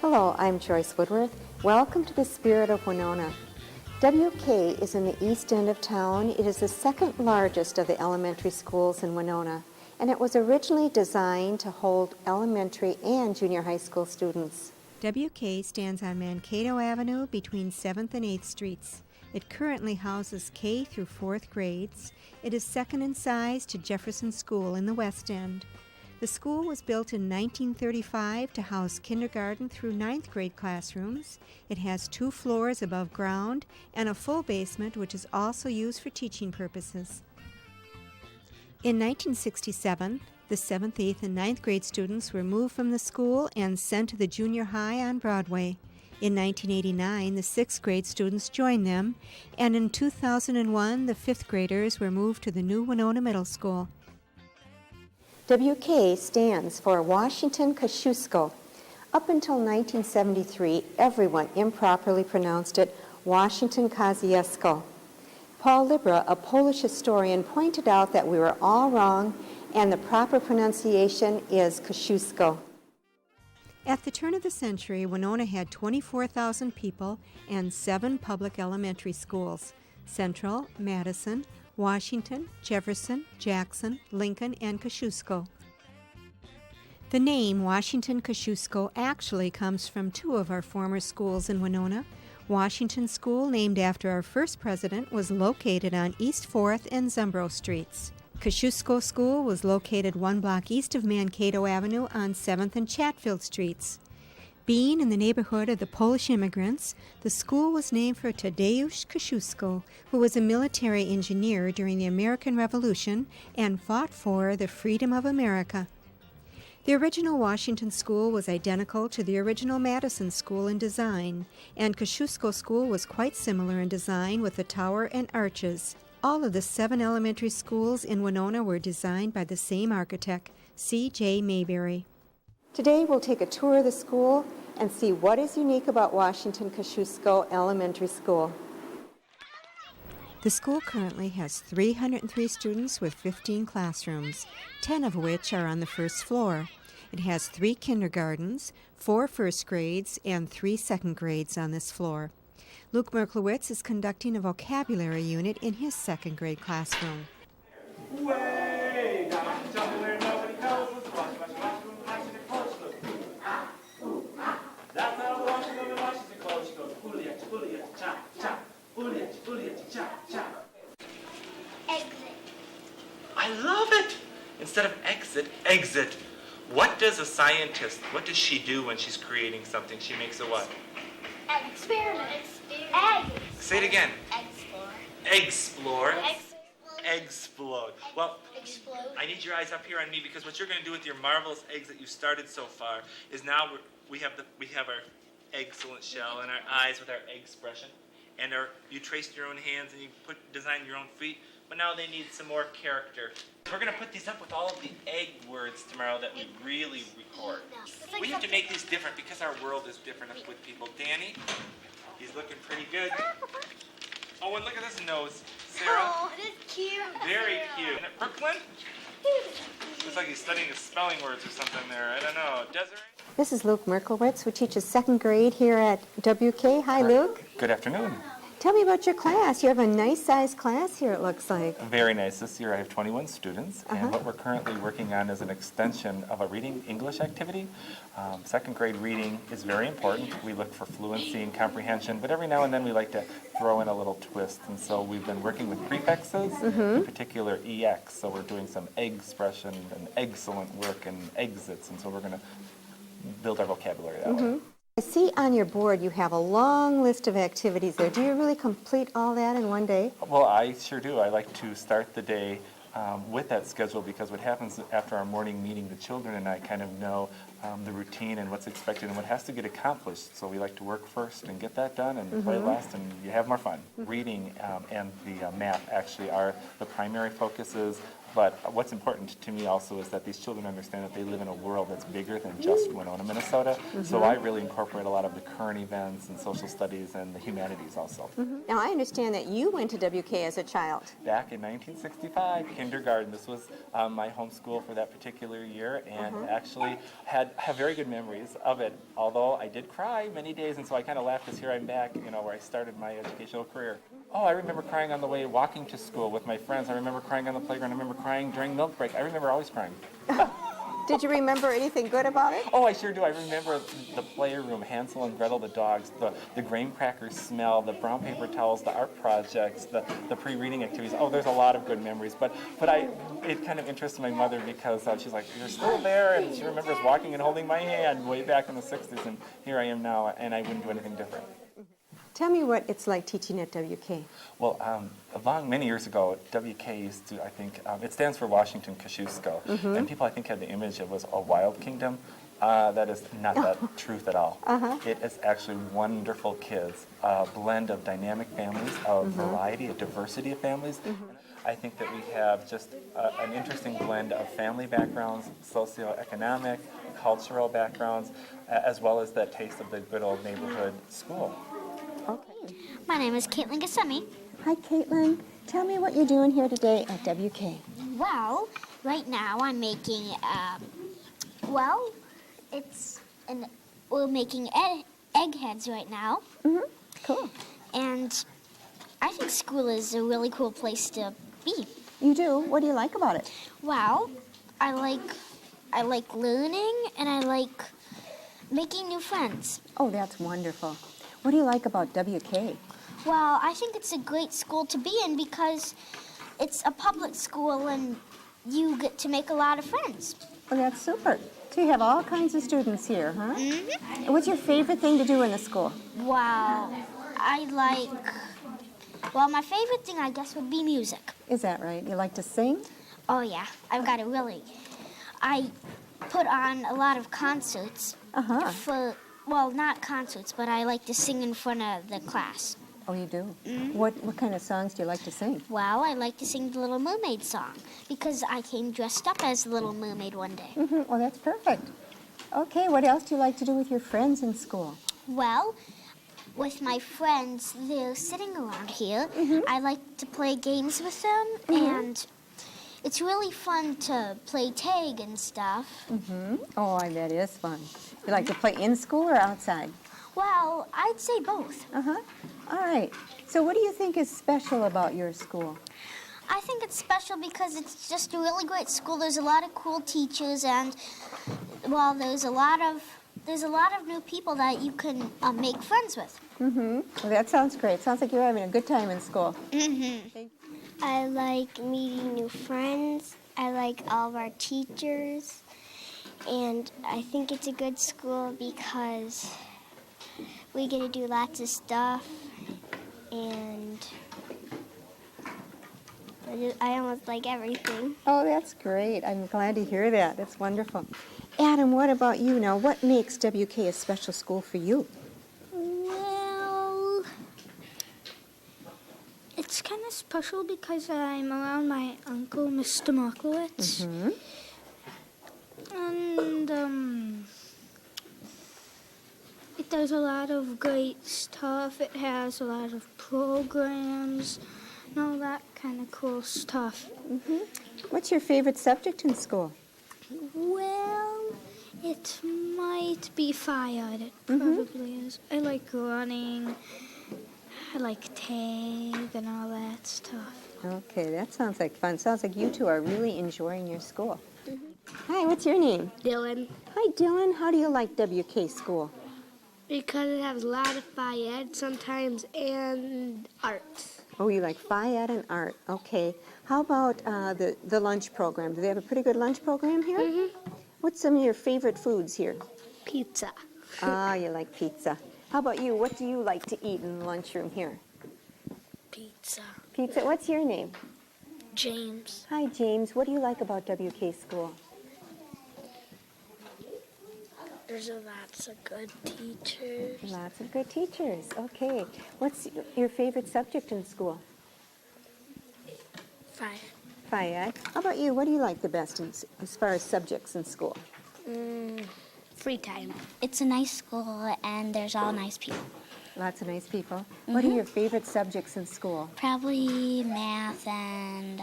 Hello, I'm Joyce Woodworth. Welcome to the Spirit of Winona. WK is in the east end of town. It is the second largest of the elementary schools in Winona, and it was originally designed to hold elementary and junior high school students. WK stands on Mankato Avenue between 7th and 8th Streets. It currently houses K through 4th grades. It is second in size to Jefferson School in the West End. The school was built in 1935 to house kindergarten through 9th grade classrooms. It has 2 floors above ground and a full basement, which is also used for teaching purposes. In 1967, the 7th, 8th, and 9th grade students were moved from the school and sent to the junior high on Broadway. In 1989, the 6th grade students joined them, and in 2001, the 5th graders were moved to the new Winona Middle School. WK stands for Washington Kosciuszko. Up until 1973, everyone improperly pronounced it Washington Kosciuszko. Paul Libra, a Polish historian, pointed out that we were all wrong and the proper pronunciation is Kosciuszko. At the turn of the century, Winona had 24,000 people and 7 public elementary schools: Central, Madison, Washington, Jefferson, Jackson, Lincoln, and Kosciuszko. The name Washington Kosciuszko actually comes from 2 of our former schools in Winona. Washington School, named after our first president, was located on East 4th and Zumbro Streets. Kosciuszko School was located 1 block east of Mankato Avenue on 7th and Chatfield Streets. Being in the neighborhood of the Polish immigrants, the school was named for Tadeusz Kosciuszko, who was a military engineer during the American Revolution and fought for the freedom of America. The original Washington School was identical to the original Madison School in design, and Kosciuszko School was quite similar in design with a tower and arches. All of the 7 elementary schools in Winona were designed by the same architect, C.J. Mayberry. Today we'll take a tour of the school and see what is unique about Washington Kosciuszko Elementary School. The school currently has 303 students with 15 classrooms, 10 of which are on the first floor. It has 3 kindergartens, 4 first grades, and 3 second grades on this floor. Luke Merklowitz is conducting a vocabulary unit in his second grade classroom. I love it! Instead of exit, exit. What does a scientist, what does she do when she's creating something? She makes a what? Experiment. Egg. Say it again. Explore. Explore. Explode. Well, Explode. I need your eyes up here on me, because what you're going to do with your marvelous eggs that you started so far is now we have our excellent shell and our eyes with our egg expression, and you traced your own hands and you designed your own feet, but now they need some more character. We're going to put these up with all of the egg words tomorrow that we really record. We have to make these different because our world is different with people. Danny, he's looking pretty good. Oh, and look at this nose. Sarah. Oh, that's cute. Very cute. And Brooklyn? Looks like he's studying his spelling words or something there. I don't know. Desiree? This is Luke Merklowitz, who teaches second grade here at WK. Hi, Luke. Good afternoon. Tell me about your class. You have a nice-sized class here, it looks like. Very nice. This year I have 21 students, and what we're currently working on is an extension of a reading English activity. Second grade reading is very important. We look for fluency and comprehension, but every now and then we like to throw in a little twist, and so we've been working with prefixes, in particular EX, so we're doing some egg expression and excellent work and exits, and so we're going to build our vocabulary that way. I see on your board you have a long list of activities there. Do you really complete all that in one day? Well, I sure do. I like to start the day with that schedule, because what happens after our morning meeting, the children and I kind of know the routine and what's expected and what has to get accomplished. So we like to work first and get that done, and play last, and you have more fun. Reading and the math actually are the primary focuses. But what's important to me also is that these children understand that they live in a world that's bigger than just Winona, Minnesota. So I really incorporate a lot of the current events and social studies and the humanities also. Now, I understand that you went to WK as a child. Back in 1965, kindergarten. This was my home school for that particular year, and actually have very good memories of it, although I did cry many days, and so I kind of laugh because here I'm back, where I started my educational career. Oh, I remember crying on the way walking to school with my friends. I remember crying on the playground. I remember crying during milk break. I remember always crying. Did you remember anything good about it? Oh, I sure do. I remember the playroom, Hansel and Gretel, the dogs, the graham cracker smell, the brown paper towels, the art projects, the pre-reading activities. Oh, there's a lot of good memories. But it kind of interested my mother because she's like, you're still there, and she remembers walking and holding my hand way back in the 60s, and here I am now, and I wouldn't do anything different. Tell me what it's like teaching at WK. Well, many years ago, WK used to, I think, it stands for Washington Kosciuszko, and people, I think, had the image it was a wild kingdom. That is not the truth at all. It is actually wonderful kids, a blend of dynamic families, of variety, a diversity of families. I think that we have just an interesting blend of family backgrounds, socioeconomic, cultural backgrounds, as well as that taste of the good old neighborhood school. Okay. My name is Caitlin Gassemi. Hi, Caitlin. Tell me what you're doing here today at WK. Well, right now I'm making, we're making egg heads right now. Cool. And I think school is a really cool place to be. You do? What do you like about it? Well, I like learning and I like making new friends. Oh, that's wonderful. What do you like about WK? Well, I think it's a great school to be in because it's a public school and you get to make a lot of friends. Well, that's super. So you have all kinds of students here, huh? What's your favorite thing to do in the school? Wow. My favorite thing, I guess, would be music. Is that right? You like to sing? Oh, yeah. I put on a lot of concerts not concerts, but I like to sing in front of the class. Oh, you do? What kind of songs do you like to sing? Well, I like to sing the Little Mermaid song because I came dressed up as the Little Mermaid one day. Well, that's perfect. Okay, what else do you like to do with your friends in school? Well, with my friends, they're sitting around here. I like to play games with them, and it's really fun to play tag and stuff. Oh, I bet it is fun. You like to play in school or outside? Well, I'd say both. All right. So what do you think is special about your school? I think it's special because it's just a really great school. There's a lot of cool teachers, and there's a lot of new people that you can make friends with. Well, that sounds great. Sounds like you're having a good time in school. I like meeting new friends. I like all of our teachers. And I think it's a good school because we get to do lots of stuff. And I almost like everything. Oh, that's great. I'm glad to hear that. That's wonderful. Adam, what about you now? What makes WK a special school for you? Well, it's kind of special because I'm around my uncle, Mr. Markowitz. And it does a lot of great stuff. It has a lot of programs and all that kind of cool stuff. What's your favorite subject in school? Well, it might be fire. It probably is. I like running. I like tag and all that stuff. Okay, that sounds like fun. Sounds like you two are really enjoying your school. Hi, what's your name? Dylan. Hi, Dylan. How do you like WK school? Because it has a lot of Phi Ed sometimes and art. Oh, you like Phi Ed and art. Okay. How about the lunch program? Do they have a pretty good lunch program here? What's some of your favorite foods here? Pizza. Ah, you like pizza. How about you? What do you like to eat in the lunchroom here? Pizza. Pizza. What's your name? James. Hi, James. What do you like about WK school? There's lots of good teachers. Lots of good teachers. Okay. What's your favorite subject in school? Phi Fayed. How about you? What do you like the best as far as subjects in school? Free time. It's a nice school and there's all nice people. Lots of nice people. What are your favorite subjects in school? Probably math and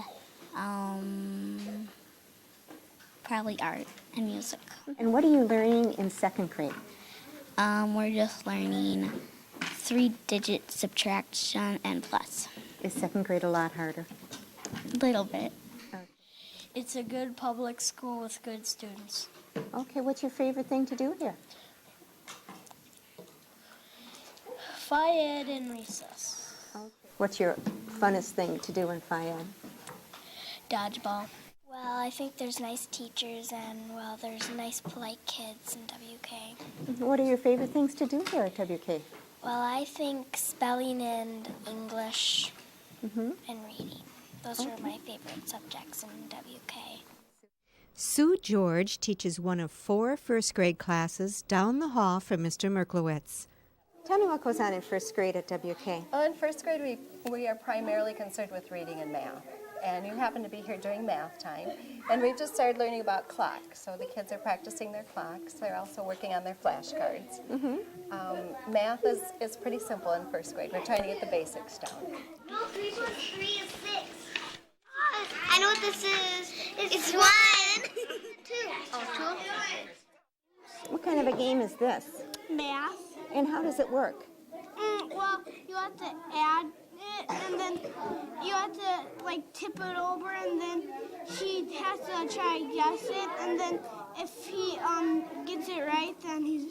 probably art and music. And what are you learning in second grade? We're just learning 3-digit subtraction and plus. Is second grade a lot harder? Little bit. It's a good public school with good students. Okay, what's your favorite thing to do here? Fayed and recess. What's your funnest thing to do in Fayed? Dodgeball. Well, I think there's nice teachers and, well, there's nice, polite kids in WK. What are your favorite things to do here at WK? Well, I think spelling and English and reading. Those are my favorite subjects in WK. Sue George teaches one of 4 first-grade classes down the hall from Mr. Merklowitz. Tell me what goes on in first grade at WK. Well, in first grade, we are primarily concerned with reading and math. And you happen to be here during math time. And we've just started learning about clocks. So the kids are practicing their clocks. They're also working on their flashcards. Math is pretty simple in first grade. We're trying to get the basics down. No, 3 plus 3 is 6. I know what this is. It's 1. 2. Oh, 2? What kind of a game is this? Math. And how does it work? Well, you have to add it, and then you have to, like, tip it over, and then he has to try to guess it, and then if he gets it right, then he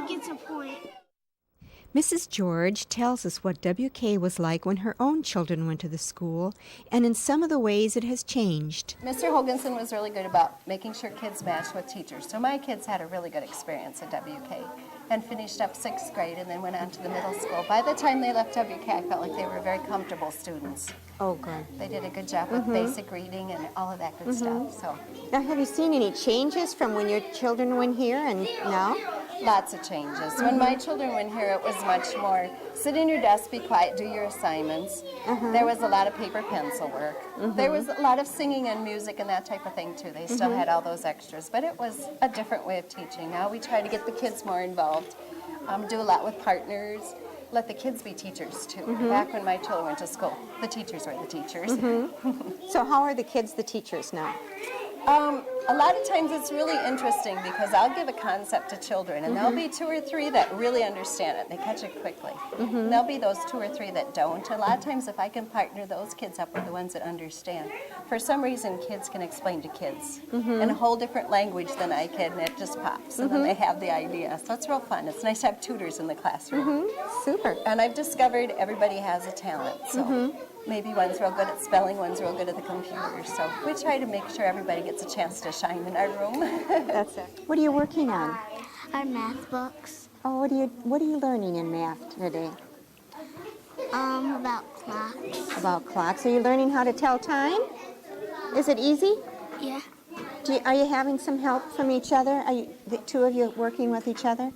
gets a point. Mrs. George tells us what WK was like when her own children went to the school, and in some of the ways it has changed. Mr. Hoganson was really good about making sure kids matched with teachers. So my kids had a really good experience at WK and finished up 6th grade and then went on to the middle school. By the time they left WK, I felt like they were very comfortable students. Oh, good. They did a good job with basic reading and all of that good stuff. So Now, have you seen any changes from when your children went here and now? lots of changes. When my children went here, it was much more sit in your desk, be quiet, do your assignments. There was a lot of paper pencil work. There was a lot of singing and music and that type of thing too. They still had all those extras, but it was a different way of teaching. Now we try to get the kids more involved, do a lot with partners, let the kids be teachers too. Back when my children went to school, the teachers were the teachers. So how are the kids the teachers now? A lot of times it's really interesting because I'll give a concept to children and there'll be 2 or 3 that really understand it. They catch it quickly. And there'll be those 2 or 3 that don't. A lot of times if I can partner those kids up with the ones that understand, for some reason kids can explain to kids in a whole different language than I can, and it just pops. And then they have the idea. So it's real fun. It's nice to have tutors in the classroom. Super. And I've discovered everybody has a talent. So maybe one's real good at spelling, one's real good at the computer. So we try to make sure everybody gets a chance to shine in our room. That's it. What are you working on? Our math books. Oh, what are you learning in math today? About clocks. About clocks. Are you learning how to tell time? Is it easy? Yeah. Are you having some help from each other? Are you, the 2 of you working with each other?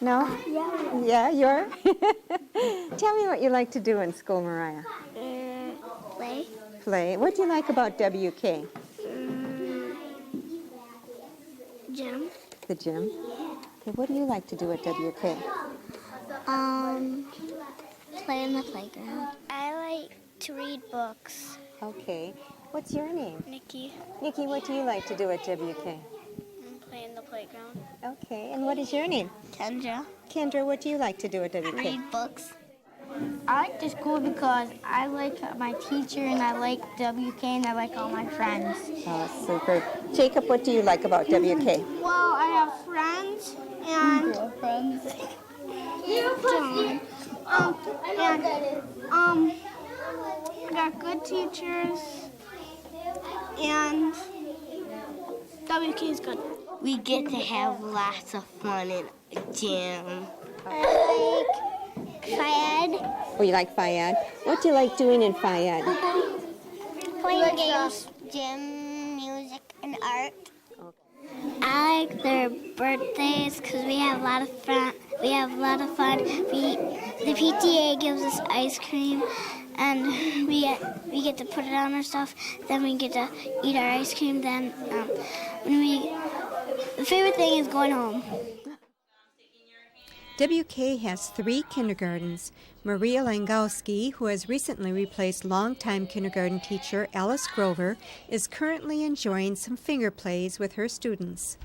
No? Yeah. Yeah, you're? Tell me what you like to do in school, Mariah. Play. Play. What do you like about WK? Gym. The gym? Okay, what do you like to do at WK? Play in the playground. I like to read books. Okay. What's your name? Nikki, Nikki, what do you like to do at WK? and play in the playground. Okay, and what is your name? Kendra. Kendra, what do you like to do at WK? Read books. I like this school because I like my teacher and I like WK and I like all my friends. Oh, super. Jacob, what do you like about WK? Well, I have friends and I got good teachers and WK is good. We get to have lots of fun in gym. I like Fayed. Oh, you like Fayed? What do you like doing in Fayed? Playing games, gym, music, and art. I like their birthdays because we have a lot of fun. The PTA gives us ice cream, and we get to put it on our stuff. Then we get to eat our ice cream. Then the favorite thing is going home. WK has 3 kindergartens. Maria Langowski, who has recently replaced longtime kindergarten teacher Alice Grover, is currently enjoying some finger plays with her students.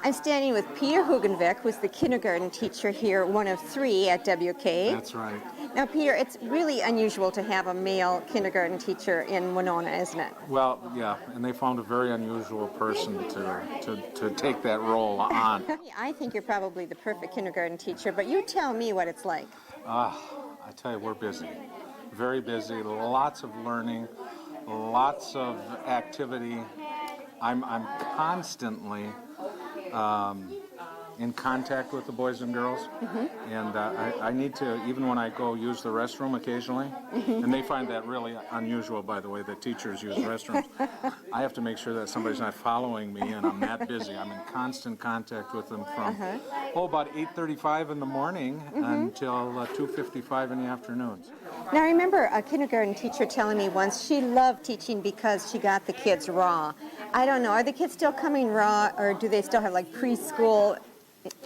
I'm standing with Peter Hugenbeck, who's the kindergarten teacher here, one of 3 at WK. That's right. Now, Peter, it's really unusual to have a male kindergarten teacher in Winona, isn't it? Well, yeah, and they found a very unusual person to take that role on. I think you're probably the perfect kindergarten teacher, but you tell me what it's like. I tell you, we're busy. Very busy. Lots of learning, lots of activity. I'm constantly in contact with the boys and girls, and I need to, even when I go use the restroom occasionally, and they find that really unusual, by the way, that teachers use restrooms. I have to make sure that somebody's not following me, and I'm that busy. I'm in constant contact with them from about 8:35 in the morning until 2:55 in the afternoons. Now, I remember a kindergarten teacher telling me once she loved teaching because she got the kids raw. I don't know, are the kids still coming raw, or do they still have like preschool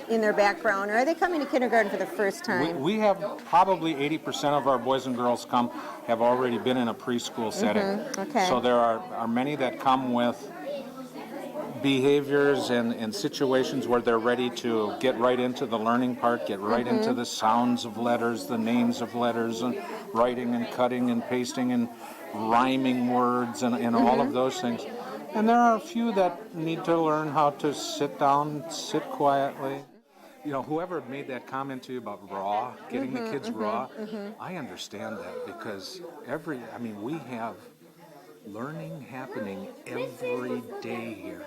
in their background, or are they coming to kindergarten for the first time? We have probably 80% of our boys and girls have already been in a preschool setting. Okay. So there are many that come with behaviors and situations where they're ready to get right into the learning part, get right into the sounds of letters, the names of letters, and writing and cutting and pasting and rhyming words and all of those things. And there are a few that need to learn how to sit down, sit quietly. You know, whoever made that comment to you about raw, getting the kids raw, I understand that because we have learning happening every day here.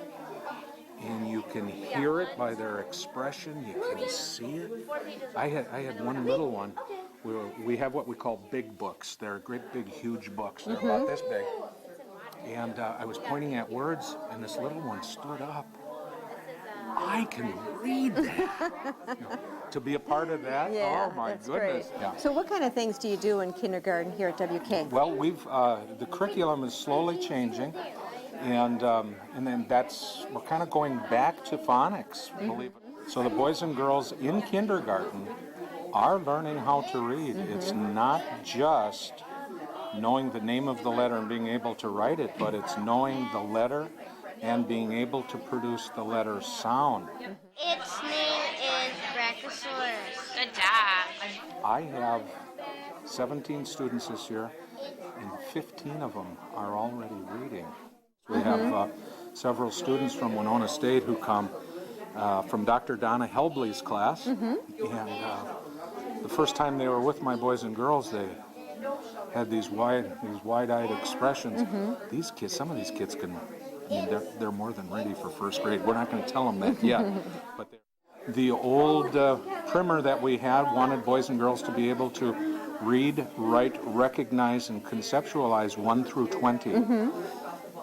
And you can hear it by their expression, you can see it. I had one little one. We have what we call big books. They're great big huge books. They're about this big. And I was pointing at words, and this little one stood up. I can read that. To be a part of that, oh my goodness. Great. Yeah. So what kind of things do you do in kindergarten here at WK? Well, the curriculum is slowly changing, and then we're kind of going back to phonics, believe it. So the boys and girls in kindergarten are learning how to read. It's not just knowing the name of the letter and being able to write it, but it's knowing the letter and being able to produce the letter sound. Its name is Brachiosaurus. Good job. I have 17 students this year, and 15 of them are already reading. We have several students from Winona State who come from Dr. Donna Helbley's class, and the first time they were with my boys and girls, they had these wide-eyed expressions. These kids, some of these kids they're more than ready for first grade. We're not going to tell them that yet. But the old primer that we had wanted boys and girls to be able to read, write, recognize, and conceptualize 1 through 20.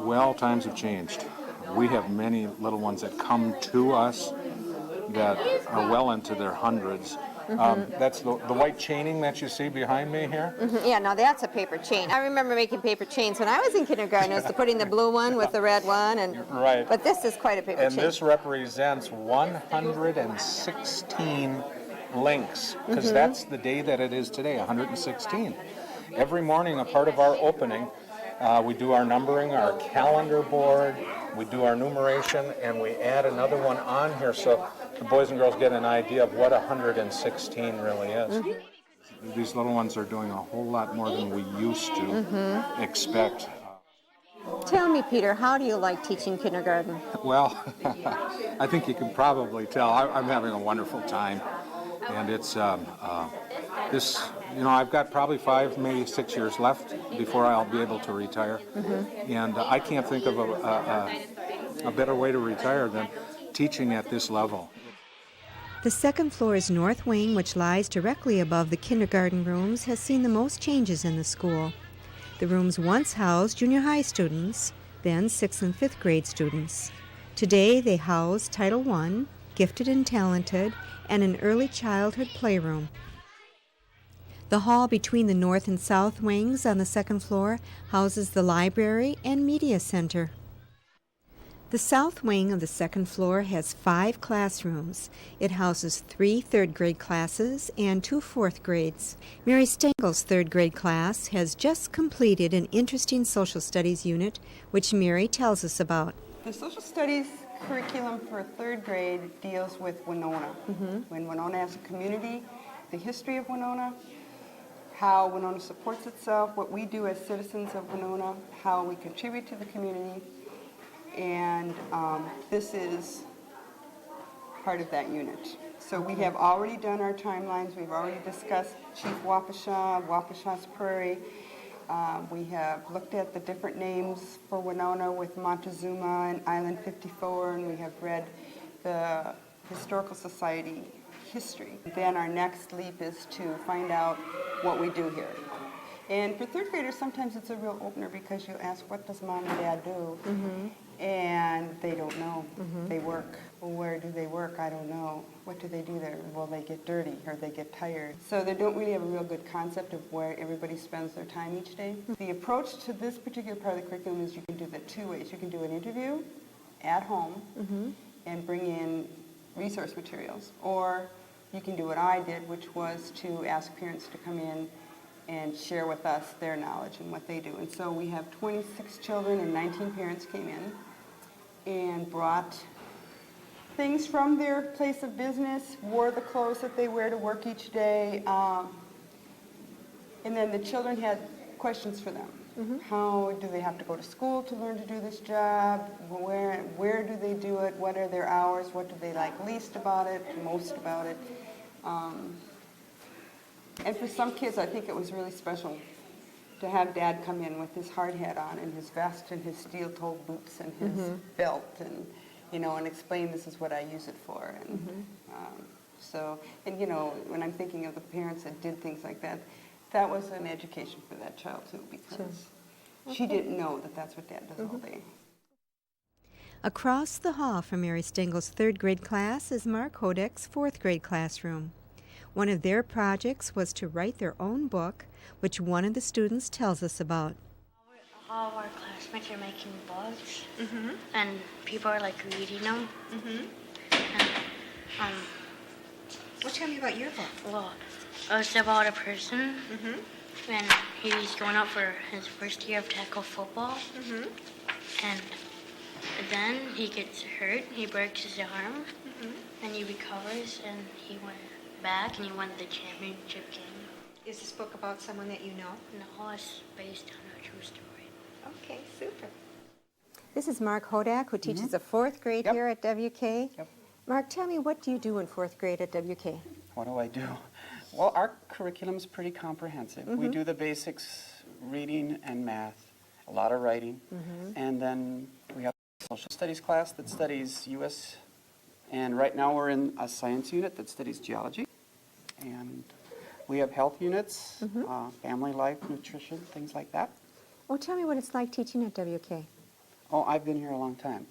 Well, times have changed. We have many little ones that come to us that are well into their hundreds. That's the white chaining that you see behind me here. Yeah, now that's a paper chain. I remember making paper chains when I was in kindergarten. It was putting the blue one with the red one, Right. But this is quite a paper chain. And this represents 116 links, because that's the day that it is today, 116. Every morning, a part of our opening, we do our numbering, our calendar board, we do our numeration, and we add another one on here so the boys and girls get an idea of what 116 really is. These little ones are doing a whole lot more than we used to expect. Tell me, Peter, how do you like teaching kindergarten? Well, I think you can probably tell I'm having a wonderful time. And it's I've got probably 5, maybe 6 years left before I'll be able to retire. And I can't think of a a better way to retire than teaching at this level. The second floor's north wing, which lies directly above the kindergarten rooms, has seen the most changes in the school. The rooms once housed junior high students, then 6th and 5th grade students. Today they house Title I, Gifted and Talented, and an early childhood playroom. The hall between the north and south wings on the second floor houses the library and media center. The south wing of the second floor has 5 classrooms. It houses 3 third grade classes and 2 fourth grades. Mary Stengel's third grade class has just completed an interesting social studies unit, which Mary tells us about. The social studies curriculum for third grade deals with Winona. When Winona as a community, the history of Winona, how Winona supports itself, what we do as citizens of Winona, how we contribute to the community, and this is part of that unit. So we have already done our timelines. We've already discussed Chief Waukesha, Waukesha's Prairie. We have looked at the different names for Winona with Montezuma and Island 54, and we have read the Historical Society history. Then our next leap is to find out what we do here. And for third graders, sometimes it's a real opener because you ask, what does mom and dad do? And they don't know. They work. Well, where do they work? I don't know. What do they do there? Well, they get dirty or they get tired. So they don't really have a real good concept of where everybody spends their time each day. The approach to this particular part of the curriculum is you can do that 2 ways. You can do an interview at home and bring in resource materials, or you can do what I did, which was to ask parents to come in and share with us their knowledge and what they do. And so we have 26 children and 19 parents came in and brought things from their place of business, wore the clothes that they wear to work each day, and then the children had questions for them. How do they have to go to school to learn to do this job? Where do they do it? What are their hours? What do they like least about it, most about it? And for some kids, I think it was really special to have Dad come in with his hard hat on and his vest and his steel-toed boots and his belt, and and explain, this is what I use it for. And and when I'm thinking of the parents that did things like that, that was an education for that child too, because she didn't know that that's what Dad does all day. Across the hall from Mary Stengel's third grade class is Mark Hodek's fourth grade classroom. One of their projects was to write their own book, which one of the students tells us about. All of our classmates are making books, and people are reading them. And, Well, tell me about your book. well, it's about a person, and he's going out for his first year of tackle football, and then he gets hurt, he breaks his arm, and he recovers, and he went back, and he won the championship game. Is this book about someone that you know? No, it's based on a true story. Okay, super. This is Mark Hodak, who teaches the fourth grade here at WK. Mark, tell me, what do you do in fourth grade at WK? What do I do? Well, our curriculum's pretty comprehensive. We do the basics, reading and math, a lot of writing, and then we have a social studies class that studies U.S., and right now we're in a science unit that studies geology, and we have health units, family life, nutrition, things like that. Well, tell me what it's like teaching at WK. Oh, I've been here a long time.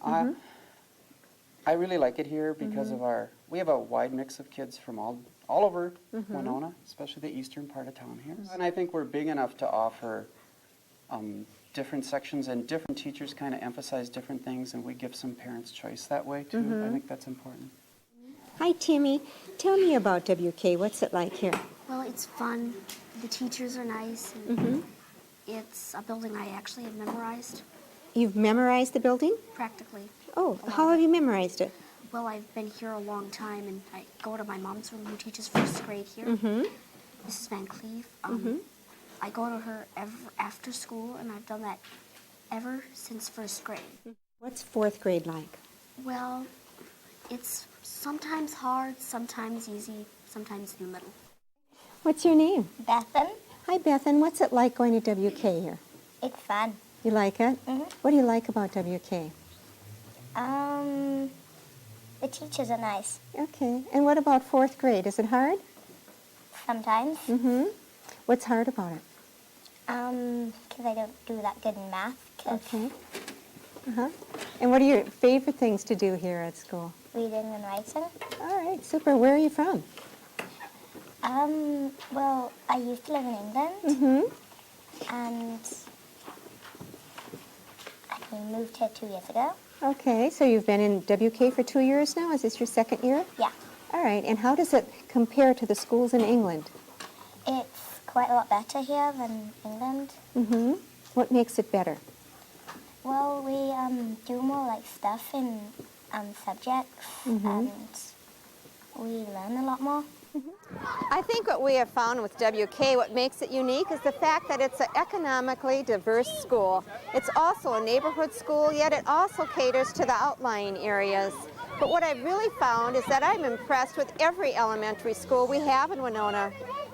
I really like it here because of we have a wide mix of kids from all over Winona, especially the eastern part of town here. And I think we're big enough to offer different sections, and different teachers kind of emphasize different things, and we give some parents choice that way too. I think that's important. Hi, Timmy. Tell me about WK. What's it like here? Well, it's fun. The teachers are nice. And it's a building I actually have memorized, You've memorized the building? practically. Oh, how have you memorized it? Well, I've been here a long time, and I go to my mom's room, who teaches first grade here, Mrs. Van Cleve. I go to her after school, and I've done that ever since first grade. What's fourth grade like? Well, it's sometimes hard, sometimes easy, sometimes in the middle. What's your name? Bethan, Hi, Bethan. What's it like going to WK here? it's fun. You like it? What do you like about WK? The teachers are nice. Okay. And what about fourth grade? Is it hard? Sometimes. What's hard about it? Because I don't do that good in math. 'Cause Okay. And what are your favorite things to do here at school? reading and writing. All right, super. Where are you from? Well, I used to live in England. And I moved here 2 years ago. Okay, so you've been in WK for 2 years now? Is this your second year? Yeah. All right, and how does it compare to the schools in England? It's quite a lot better here than England. What makes it better? Well, we do more like stuff in subjects, and we learn a lot more. I think what we have found with WK, what makes it unique, is the fact that it's an economically diverse school. It's also a neighborhood school, yet it also caters to the outlying areas. But what I've really found is that I'm impressed with every elementary school we have in Winona.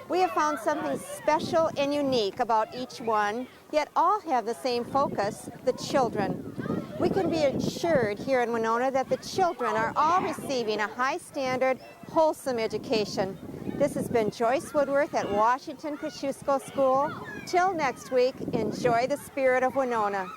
We have found something special and unique about each one, yet all have the same focus, the children. We can be assured here in Winona that the children are all receiving a high standard, wholesome education. This has been Joyce Woodworth at Washington Kosciuszko School. Till next week, enjoy the spirit of Winona.